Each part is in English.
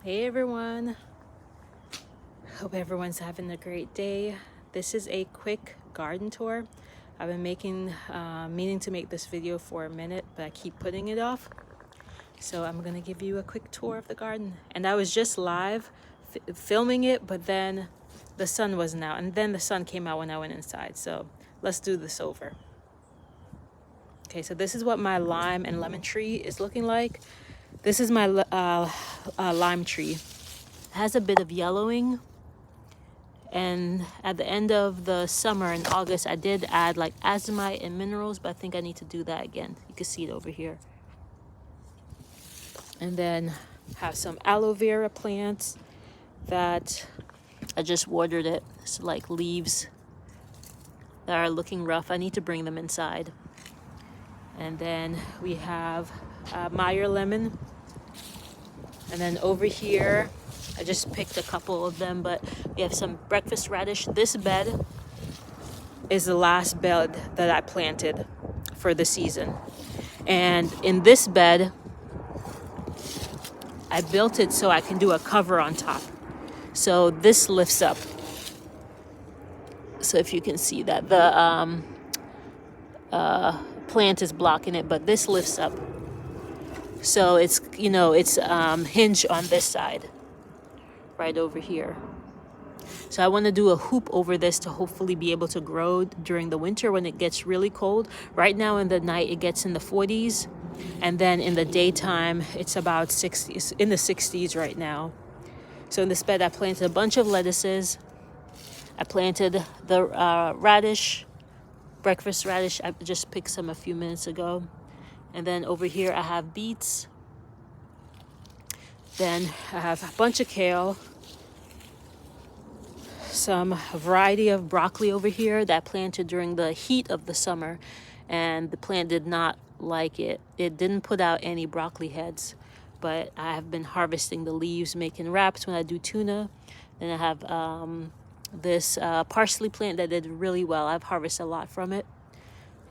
Hey everyone, hope everyone's having a great day. This is a quick garden tour. I've been meaning to make this video for a minute, but I keep putting it off. So I'm gonna give you a quick tour of the garden. And I was just live filming it, but then the sun wasn't out, and then the sun came out when I went inside. So let's do this over. Okay, so this is what my lime and lemon tree is looking like. This is my lime tree. It has a bit of yellowing, and at the end of the summer in August I did add like azomite and minerals, but I think I need to do that again. You can see it over here. And then have some aloe vera plants that I just watered. It's like leaves that are looking rough. I need to bring them inside. And then we have Meyer lemon. And then over here, I just picked a couple of them, but we have some breakfast radish. This bed is the last bed that I planted for the season. And in this bed, I built it so I can do a cover on top. So this lifts up. So if you can see that, the plant is blocking it, but this lifts up. So it's hinged on this side, right over here. So I want to do a hoop over this to hopefully be able to grow during the winter when it gets really cold. Right now in the night it gets in the 40s, and then in the daytime it's about 60s, in the 60s right now. So in this bed I planted a bunch of lettuces. I planted the radish, breakfast radish. I just picked some a few minutes ago. And then over here I have beets. Then I have a bunch of kale. Some variety of broccoli over here that I planted during the heat of the summer. And the plant did not like it. It didn't put out any broccoli heads. But I have been harvesting the leaves, making wraps when I do tuna. Then I have this parsley plant that did really well. I've harvested a lot from it.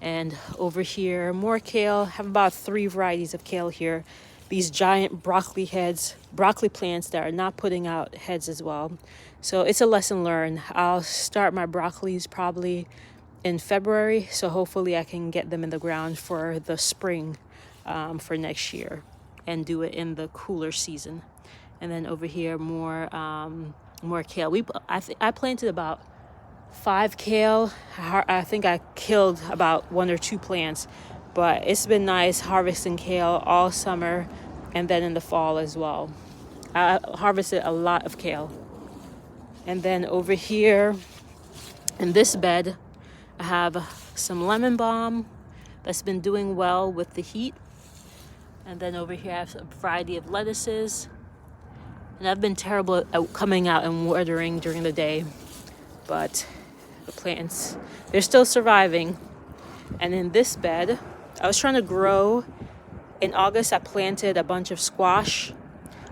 And over here, more kale. I have about 3 varieties of kale here. These giant broccoli plants that are not putting out heads as well. So it's a lesson learned. I'll start my broccolis probably in February. So hopefully I can get them in the ground for the spring for next year and do it in the cooler season. And then over here, more kale. I planted about 5 kale. I think I killed about 1 or 2 plants, but it's been nice harvesting kale all summer and then in the fall as well. I harvested a lot of kale. And then over here in this bed, I have some lemon balm that's been doing well with the heat. And then over here I have a variety of lettuces. And I've been terrible at coming out and watering during the day, but the plants, they're still surviving. And in this bed, I was trying to grow. In August, I planted a bunch of squash,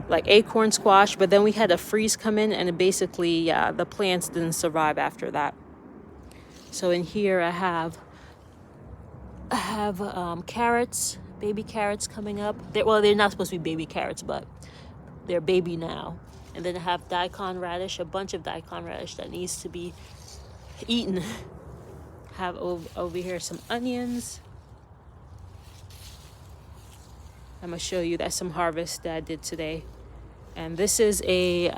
like acorn squash, but then we had a freeze come in, and the plants didn't survive after that. So in here, I have carrots, baby carrots coming up. They're not supposed to be baby carrots, but they're baby now. And then I have daikon radish, a bunch of daikon radish that needs to be eaten. Have over here some onions. I'm gonna show you that's some harvest that I did today. And this is a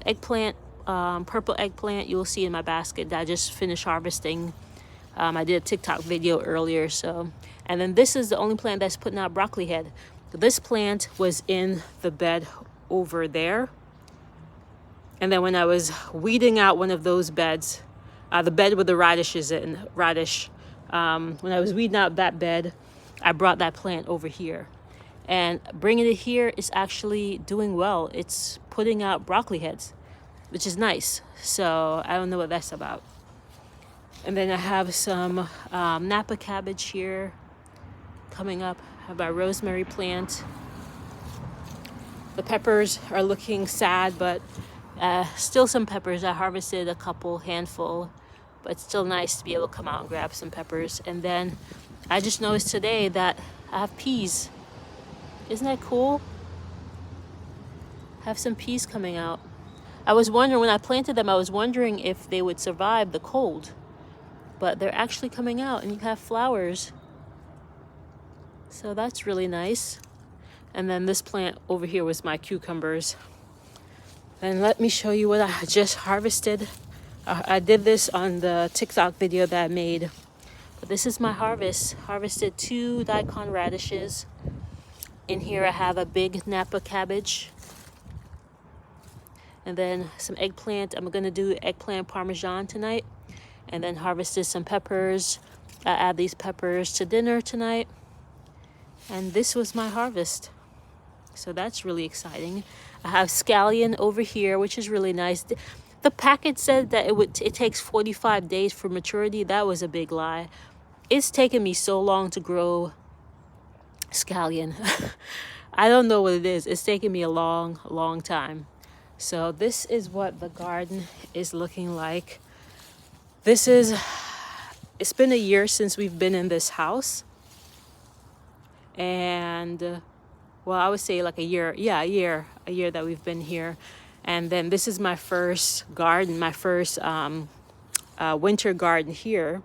eggplant, purple eggplant you'll see in my basket that I just finished harvesting. I did a TikTok video earlier. And then this is the only plant that's putting out broccoli head. This plant was in the bed over there. And then when I was weeding out one of those beds, the bed with the radishes when I was weeding out that bed, I brought that plant over here. And bringing it here is actually doing well. It's putting out broccoli heads, which is nice. So I don't know what that's about. And then I have some Napa cabbage here coming up. I have my rosemary plant. The peppers are looking sad, but still some peppers. I harvested a handful, but it's still nice to be able to come out and grab some peppers. And then I just noticed today that I have peas. Isn't that cool? have some peas coming out. I was wondering, when I planted them, I was wondering if they would survive the cold. But they're actually coming out and you have flowers. So that's really nice. And then this plant over here was my cucumbers. And let me show you what I just harvested. I did this on the TikTok video that I made. But this is my harvest. Harvested 2 daikon radishes. In here I have a big Napa cabbage. And then some eggplant. I'm gonna do eggplant parmesan tonight. And then harvested some peppers. I add these peppers to dinner tonight. And this was my harvest. So that's really exciting. I have scallion over here, which is really nice. The packet said that it takes 45 days for maturity. That was a big lie. It's taken me so long to grow scallion. I don't know what it is. It's taken me a long time. So this is what the garden is looking like. It's been a year since we've been in this house. And well, I would say like a year that we've been here. And then this is my first garden, my first winter garden here.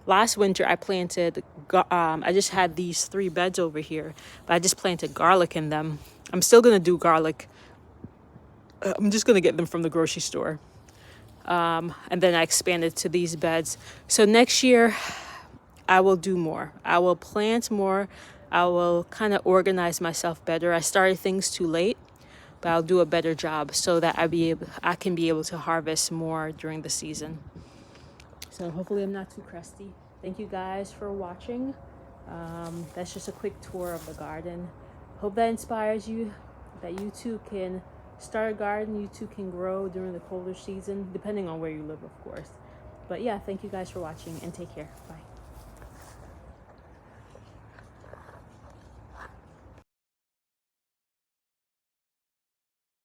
Last winter I planted, I just had these 3 beds over here, but I just planted garlic in them. I'm still gonna do garlic. I'm just gonna get them from the grocery store. And then I expanded to these beds. So next year I will do more. I will plant more. I will kind of organize myself better. I started things too late, but I'll do a better job so that I can be able to harvest more during the season. So hopefully I'm not too crusty. Thank you guys for watching. That's just a quick tour of the garden. Hope that inspires you, that you too can start a garden, you too can grow during the colder season, depending on where you live, of course. But yeah, thank you guys for watching and take care. Bye.